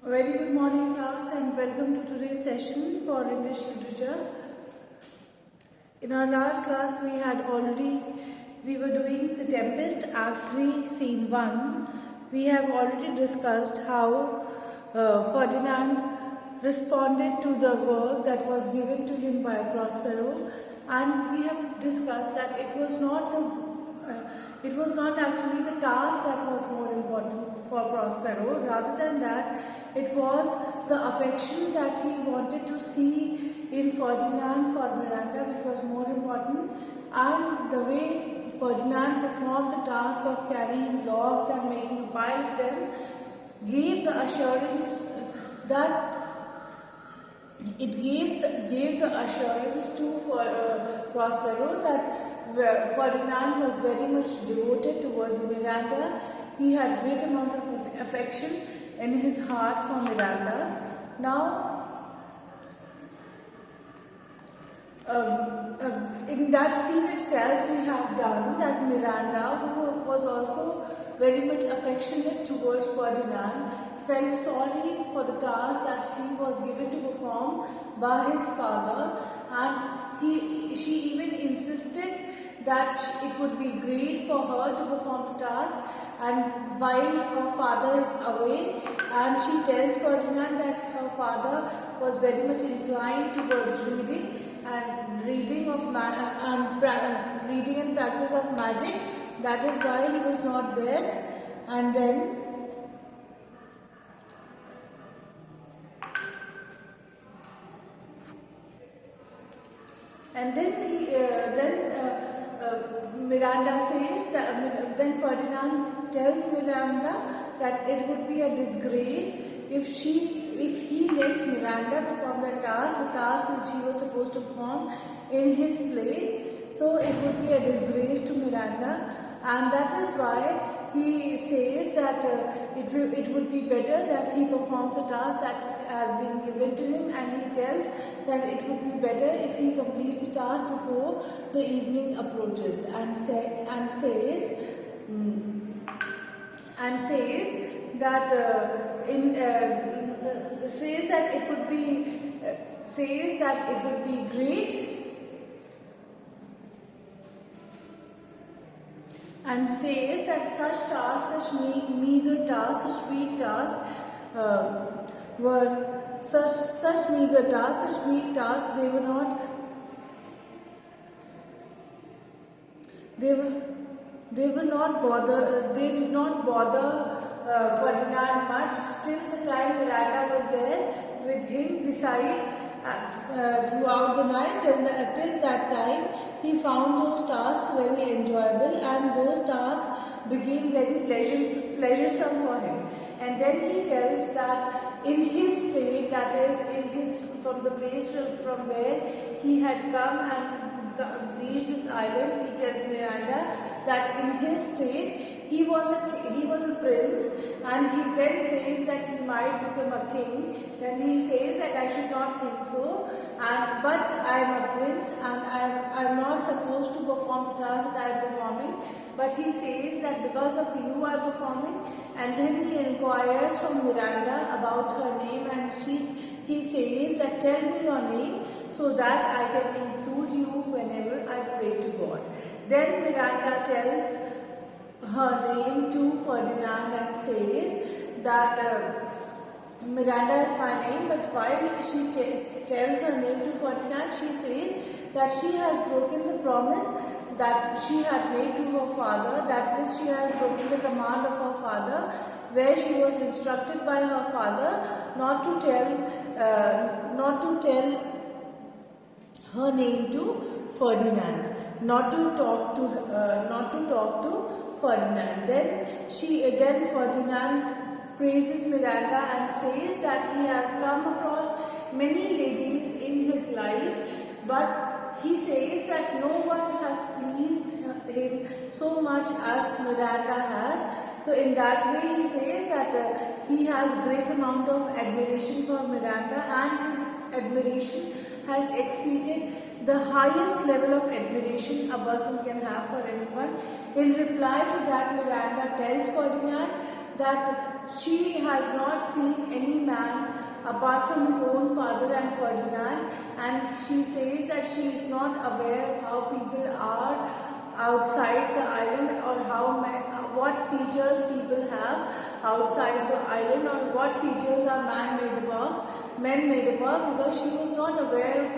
A very good morning, class, and welcome to today's session for English literature. In our last class, we were doing The Tempest, Act 3, Scene 1. We have already discussed how Ferdinand responded to the work that was given to him by Prospero, and we have discussed that it was not actually the task that was more important for Prospero. Rather than that, it was the affection that he wanted to see in Ferdinand for Miranda which was more important, and the way Ferdinand performed the task of carrying logs and making a pile of them gave the assurance that gave the assurance to Prospero that Ferdinand was very much devoted towards Miranda. He had great amount of affection in his heart for Miranda. Now, in that scene itself, we have done that Miranda, who was also very much affectionate towards Ferdinand, felt sorry for the task that she was given to perform by his father, and she even insisted that it would be great for her to perform the task, and while her father is away, and she tells Ferdinand that her father was very much inclined towards reading and practice of magic. That is why he was not there. And then Miranda says that then Ferdinand tells Miranda that it would be a disgrace if he lets Miranda perform the task which he was supposed to perform in his place. So it would be a disgrace to Miranda, and that is why he says that it would be better that he performs a task that has been given to him, and he tells that it would be better if he completes the task before the evening approaches, and says that it would be great. And says that such tasks, such meager tasks, such weak tasks were such meager tasks, such weak tasks. They did not bother Ferdinand much till the time Miranda was there with him beside throughout the night. Till that time, he found those tasks very enjoyable, and those tasks became very pleasuresome for him. And then he tells that in his state, that is, from the place from where he had come and reached this island, he tells Miranda that in his state he was a prince, and he then says that he might become a king. Then he says that I should not think so, but I am a prince, and I am not supposed to perform the task that I am performing. But he says that because of you I am performing, and then he inquires from Miranda about her name, and he says that tell me your name so that I can include you whenever I pray to God. Then Miranda tells her name to Ferdinand and says that Miranda is my name, but while she tells her name to Ferdinand, she says that she has broken the promise that she had made to her father. That is, she has broken the command of her father, where she was instructed by her father not to tell her name to Ferdinand, not to talk to Ferdinand. Then Ferdinand praises Miranda and says that he has come across many ladies in his life, but he says that no one has pleased him so much as Miranda has. So in that way, he says that he has great amount of admiration for Miranda, and his admiration has exceeded the highest level of admiration a person can have for anyone. In reply to that, Miranda tells Ferdinand that she has not seen any man apart from his own father and Ferdinand, and she says that she is not aware of how people are outside the island, or what features people have outside the island, or what features are men made above, because she was not aware of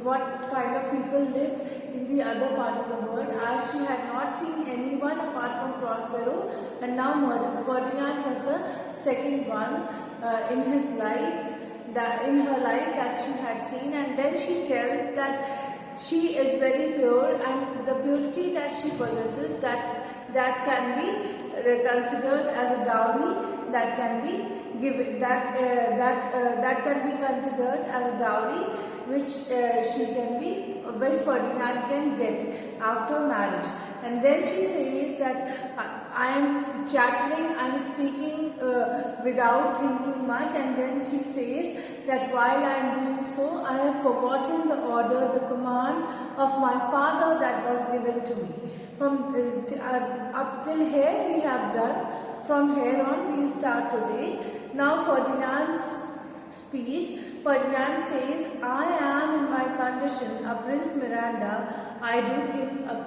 what kind of people lived in the other part of the world, as she had not seen anyone apart from Prospero, and now Ferdinand was the second one in his life, in her life, that she had seen. And then she tells that she is very pure, and the purity that she possesses, that can be considered as a dowry, that can be given, that can be considered as a dowry, which Ferdinand can get after marriage. And then she says that I am chattering, I am speaking without thinking much, and then she says that while I am doing so, I have forgotten the order, the command of my father that was given to me. From up till here we have done. From here on we start today. Now Ferdinand's speech. Ferdinand says, I am in my condition a Prince Miranda, I do think a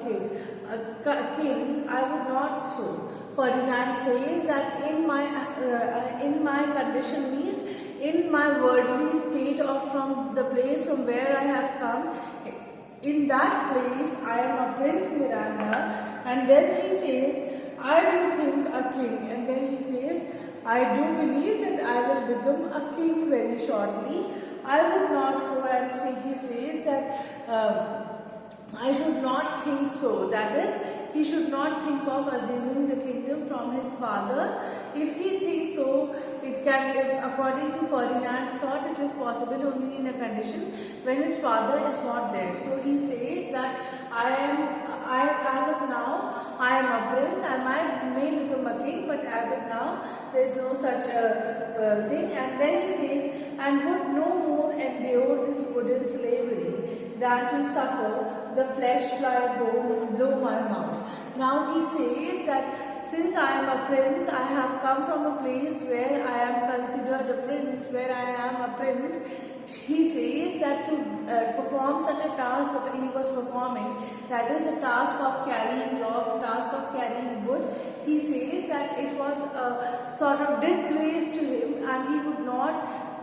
king, I would not so. Ferdinand says that in my condition means in my worldly state, or from the place from where I have come, in that place I am a Prince Miranda. And then he says, I do think a king. And then he says, I do believe that I will become a king very shortly. I would not so. And he says that I should not think so. That is, he should not think of assuming the kingdom from his father. If he thinks so, it can, according to Ferdinand's thought, it is possible only in a condition when his father is not there. So he says that as of now, I am a prince. I may become a king, but as of now, there is no such thing. And then he says, and would no more endure this wooden slavery than to suffer the flesh fly blow my mouth. Now he says that since I am a prince, I have come from a place where I am considered a prince, where I am a prince. He says that to perform such a task that he was performing, that is the task of carrying log, task of carrying wood, he says that it was a sort of disgrace to him, and he would not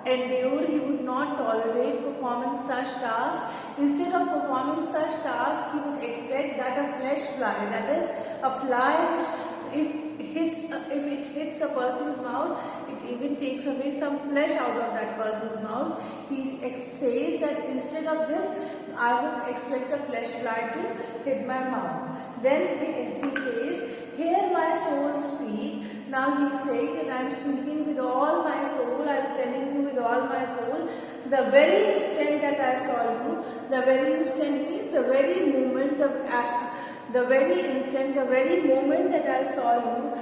endure, he would not tolerate performing such tasks. Instead of performing such tasks, he would expect that a flesh fly, that is a fly which if it hits a person's mouth, it even takes away some flesh out of that person's mouth. He says that instead of this, I would expect a flesh fly to hit my mouth. Then he says, hear my soul speak. Now he is saying that I am speaking with all my soul, I am telling you with all my soul. The very instant that I saw you, the very instant means the very moment, the very instant, the very moment that I saw you,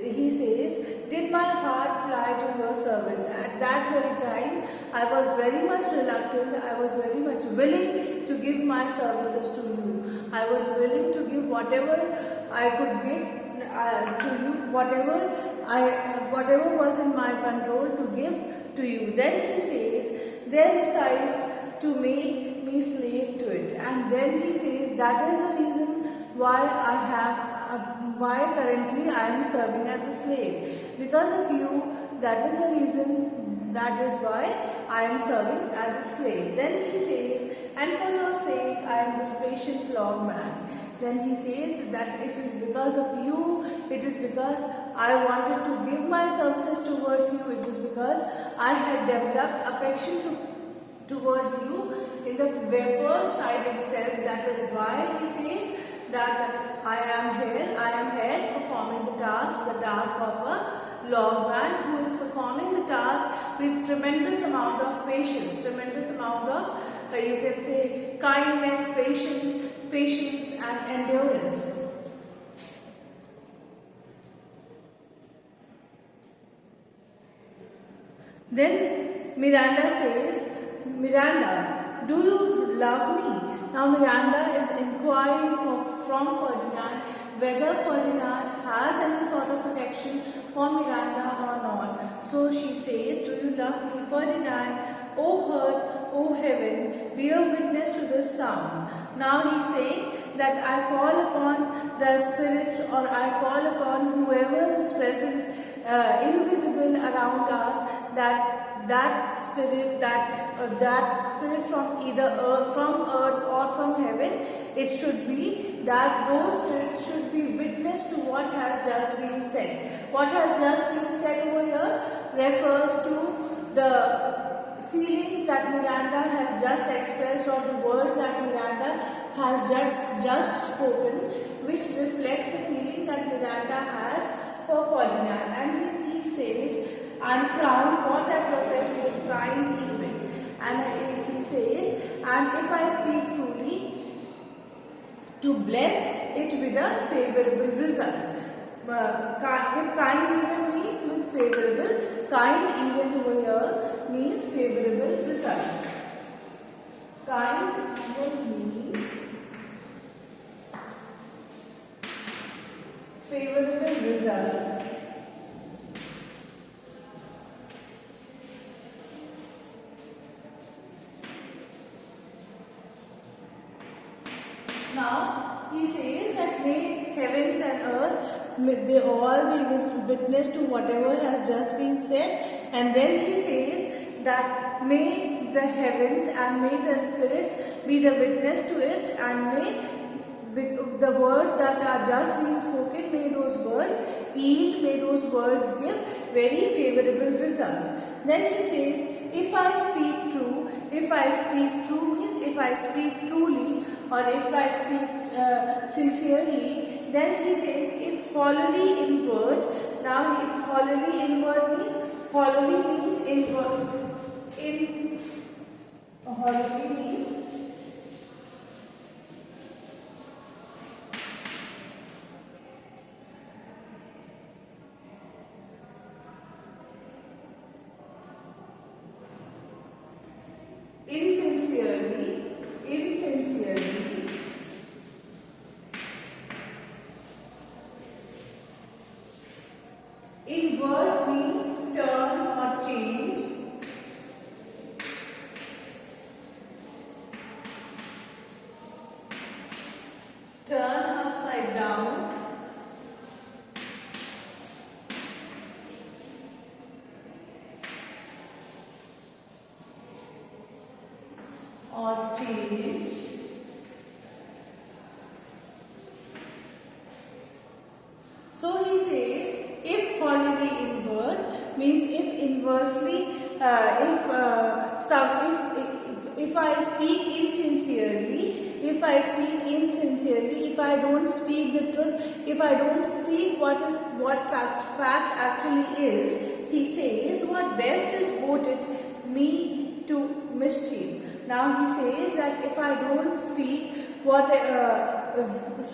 he says, did my heart fly to your service. At that very time, I was very much reluctant, I was very much willing to give my services to you. I was willing to give whatever I could give to you, whatever was in my control to give to you. Then he says, there decides to make me slave to it. And then he says, that is the reason why currently I am serving as a slave. Because of you, that is the reason, that is why I am serving as a slave. Then he says, and for your sake I am this patient flogman. Then he says that it is because of you, it is because I wanted to give my services towards you, it is because I had developed affection towards you in the first sight itself. That is why he says that I am here performing the task of a logman who is performing the task with tremendous amount of patience, tremendous amount of, you can say, kindness, patience and endurance. Then Miranda says, Miranda, do you love me? Now Miranda is inquiring from Ferdinand whether Ferdinand has any sort of affection for Miranda or not. So she says, "Do you love me, Ferdinand? O earth, O heaven, bear witness to this sound." Now he is saying that I call upon the spirits, or I call upon whoever is present, invisible around us, that spirit from either from earth or from heaven, it should be that those spirits should be witness to what has just been said. What has just been said over here refers to the feelings that Miranda has just expressed, or the words that Miranda has just spoken, which reflects the feeling that Miranda has for Ferdinand. And he says, "And crown what I profess with kind even." And he says, "And if I speak truly, to bless it with a favorable result." With kind even means with favorable. Kind even over here means favorable result. Kind even means favorable result. Now he says that may heavens and earth, may they all be witness to whatever has just been said. And then he says that may the heavens and may the spirits be the witness to it, and may the words that are just being spoken, may those words yield, may those words give very favorable result. Then he says, if I speak true means if I speak truly, or if I speak sincerely. Then he says, if wholly inward. Now if wholly inward means, wholly means inward. Wholly means insincerely. Invert means turn or change. Turn upside down. Or change. So he says, if wholly inward means if inversely, if I speak insincerely, if I don't speak the truth, if I don't speak what fact actually is, he says, what best is voted me to mischief. Now he says that if I don't speak what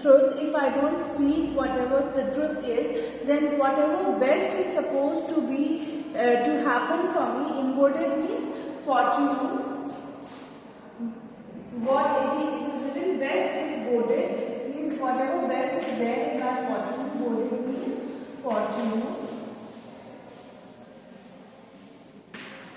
truth, if I don't speak whatever the truth is, then whatever best is supposed to be to happen for me, inverted means fortune. What it is written, best is voted, means whatever best is there in my fortune. Voted means fortune.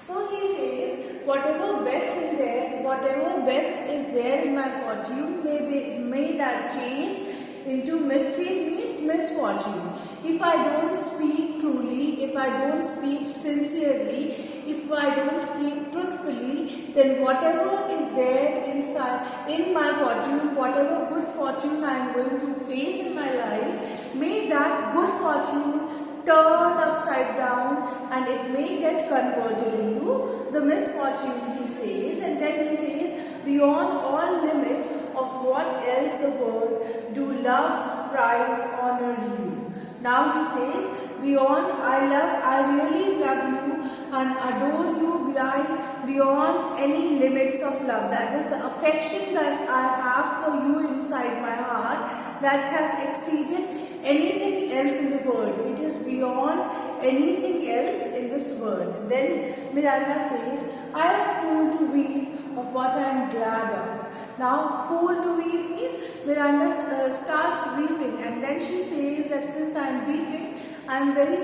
So he says, whatever best is there in my fortune, may that change into mischief, means misfortune. If I don't speak truly, if I don't speak sincerely, if I don't speak truthfully, then whatever is there inside in my fortune, whatever good fortune I am going to face in my life, may that good fortune turn upside down and it may get converted into the misfortune, he says. And then he says, beyond all limit of what else the world do love, prize, honor you. Now he says, beyond I really love you and adore you beyond any limits of love. That is the affection that I have for you inside my heart that has exceeded anything else in the world. It is beyond anything else in this world. Then Miranda says, I am fool to read of what I am glad of. Now, fool to weep means Miranda starts weeping, and then she says that since I am weeping, I am very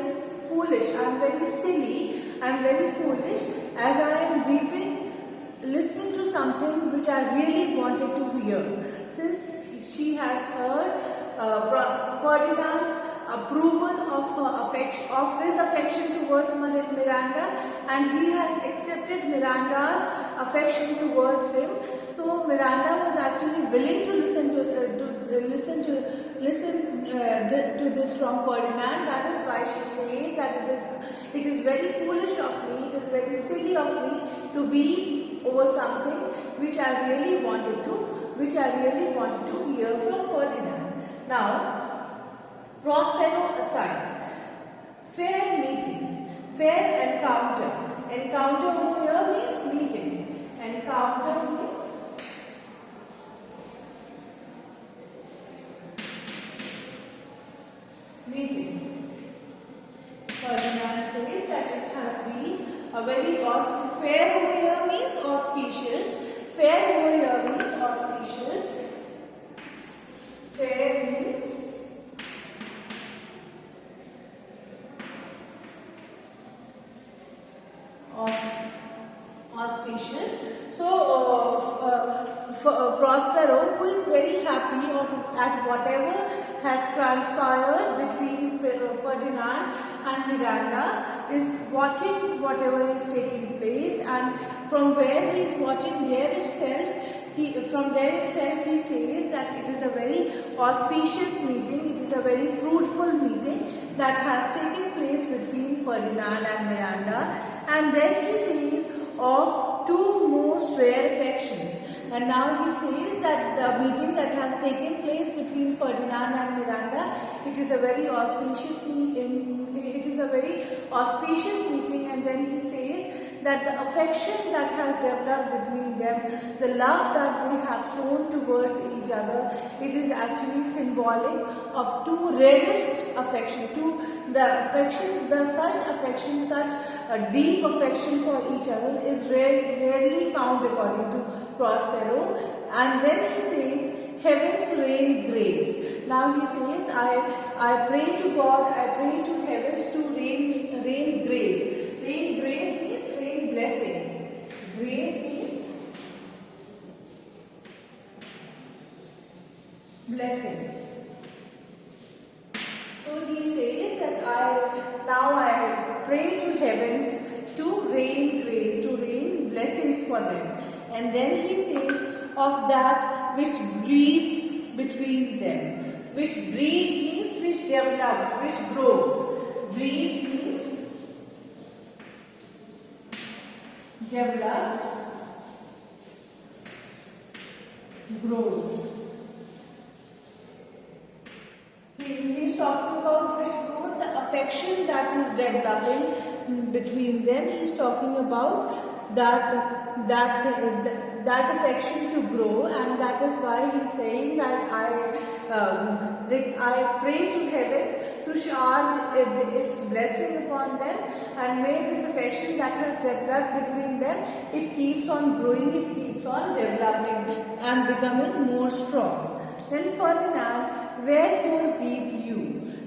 foolish, I am very silly, I am very foolish as I am weeping, listening to something which I really wanted to hear. Since she has heard Ferdinand's approval of his affection towards Miranda, and he has accepted Miranda's affection towards him. So Miranda was actually willing to listen to this from Ferdinand. That is why she says that it is very foolish of me, it is very silly of me to weep over something which I really wanted to hear from Ferdinand. Now, Prospero aside, fair meeting, fair encounter. Encounter over here means meeting. Encounter means meeting. Ferdinand says that it has been a very fair over here means auspicious. Fair over here means auspicious. Fair means auspicious. So, Prospero, who is very happy at whatever has transpired between Ferdinand and Miranda, is watching whatever is taking place, and from where he is watching there itself, from there itself he says that it is a very auspicious meeting, it is a very fruitful meeting that has taken place between Ferdinand and Miranda. And then he says of two most rare affections. And now he says that the meeting that has taken place between Ferdinand and Miranda, it is a very auspicious meeting. It is a very auspicious meeting, and then he says that the affection that has developed between them, the love that they have shown towards each other, it is actually symbolic of two rarest affection, such a deep affection for each other is rarely found according to Prospero. And then he says, heavens rain grace. Now he says, I pray to God, I pray to heavens to rain grace. Rain grace means rain blessings. Grace means blessings. So he says that I pray to heavens to rain grace, to rain blessings for them. And then he says of that which breeds between them. Which breeds means which develops, which grows. Breeds means develops, grows. He is talking about which growth, the affection that is developing between them. He is talking about that affection to grow, and that is why he is saying that I pray to heaven to shower its blessing upon them, and may this affection that has developed between them, it keeps on growing, it keeps on developing and becoming more strong. Then Ferdinand, wherefore weep you?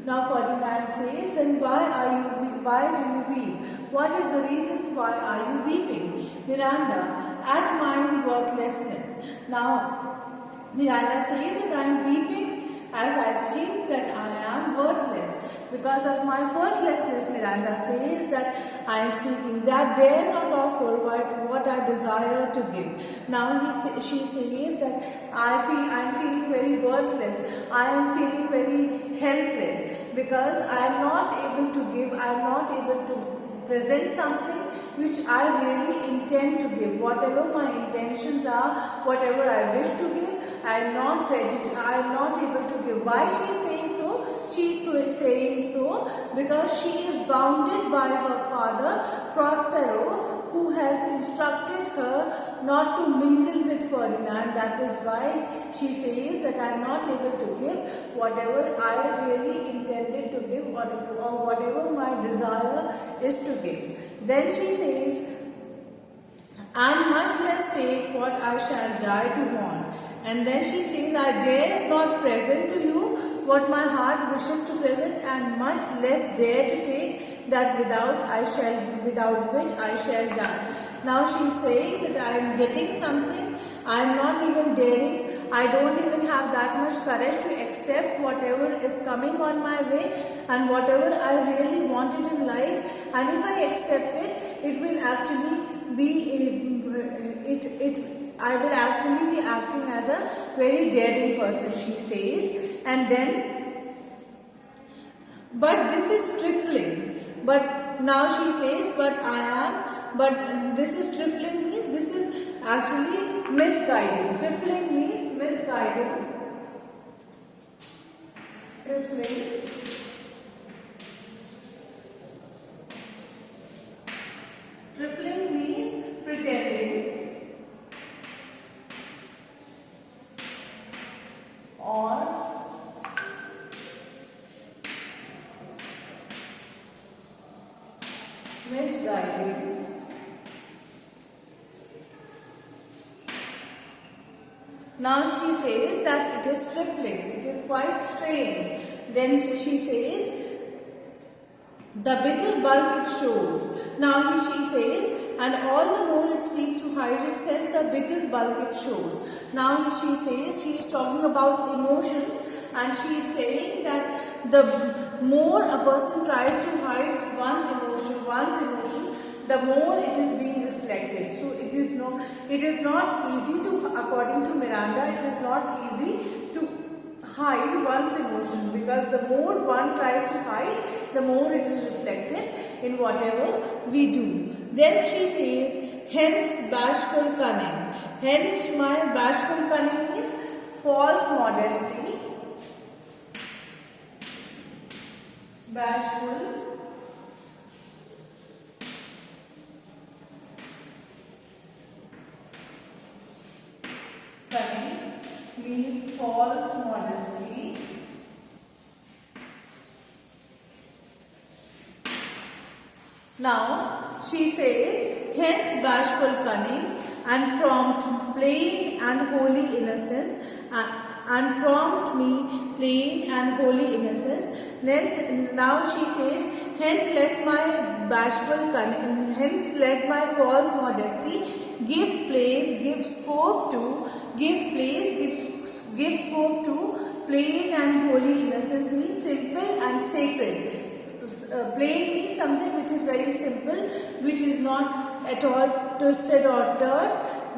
Now Ferdinand says, and why do you weep? What is the reason why are you weeping? Miranda, at my worthlessness. Now Miranda says that I am weeping as I think that I am worthless. Because of my worthlessness, Miranda says that I am speaking, that dare not offer what I desire to give. Now she says that I am feeling very worthless. I am feeling very helpless because I am not able to give. I am not able to present something which I really intend to give. Whatever my intentions are, whatever I wish to give, I am not ready to, I am not able to give. Why she is saying so? She is saying so because she is bounded by her father Prospero, who has instructed her not to mingle with Ferdinand. That is why she says that I am not able to give whatever I really intended to give, or whatever my desire is to give. Then she says, and much less take what I shall die to want. And then she says, I dare not present to you what my heart wishes to present, and much less dare to take that without which I shall die. Now she is saying that I am getting something, I am not even daring, I don't even have that much courage to accept whatever is coming on my way and whatever I really wanted in life, and if I accept it, it will actually be I will actually be acting as a very daring person, she says. And then, but this is trifling. But now she says, but this is trifling means this is actually misguiding. Trifling means misguiding. Trifling. Trifling means pretending. Or misguiding. Now she says that it is trifling, it is quite strange. Then she says, the bigger bulk it shows. Now she says, and all the more it seeks to hide itself, the bigger bulk it shows. Now she says, she is talking about emotions, and she is saying that the more a person tries to hide one's emotion, the more it is being reflected. So it is not easy to, according to Miranda, it is not easy to hide one's emotion, because the more one tries to hide, the more it is reflected in whatever we do. Then she says, hence bashful cunning. Hence my bashful cunning is false modesty. Bashful cunning means false modesty. Now she says, hence bashful cunning and prompt plain and holy innocence, and prompt me plain and holy innocence. Then now she says, hence let my bashful cunning, hence let my false modesty give place, give scope to plain and holy innocence, means simple and sacred. Plain means something which is very simple, which is not at all twisted or turned.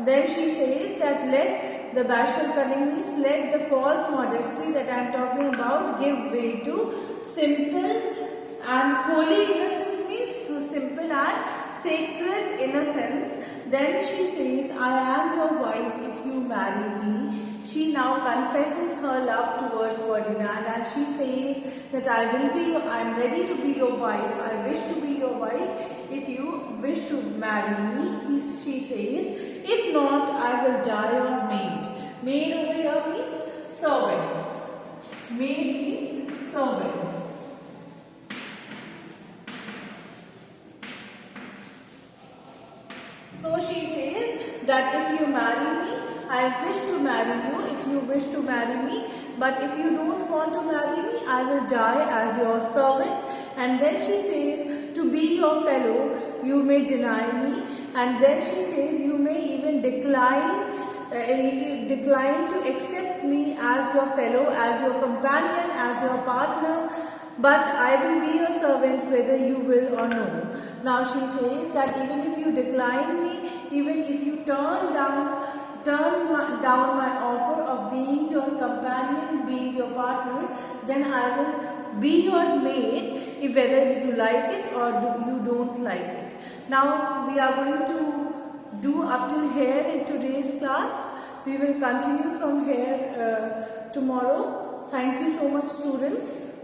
Then she says that let the bashful cunning means let the false modesty that I am talking about give way to simple and holy innocence, means simple and sacred innocence. Then she says, I am your wife if you marry me. She now confesses her love towards Ferdinand, and she says that I am ready to be your wife. I wish to be your wife if you wish to marry me. She says, if not, I will die your maid. Maid over here means servant. Maid means servant. So she says that if you marry me, I wish to marry you if you wish to marry me, but if you don't want to marry me, I will die as your servant. And then she says, to be your fellow, you may deny me. And then she says, you may even decline to accept me as your fellow, as your companion, as your partner, but I will be your servant whether you will or no. Now she says that even if you decline me, even if you turn down my offer of being your companion, being your partner, then I will be your maid, if whether you like it or you don't like it. Now we are going to do up till here in today's class. We will continue from here tomorrow. Thank you so much, students.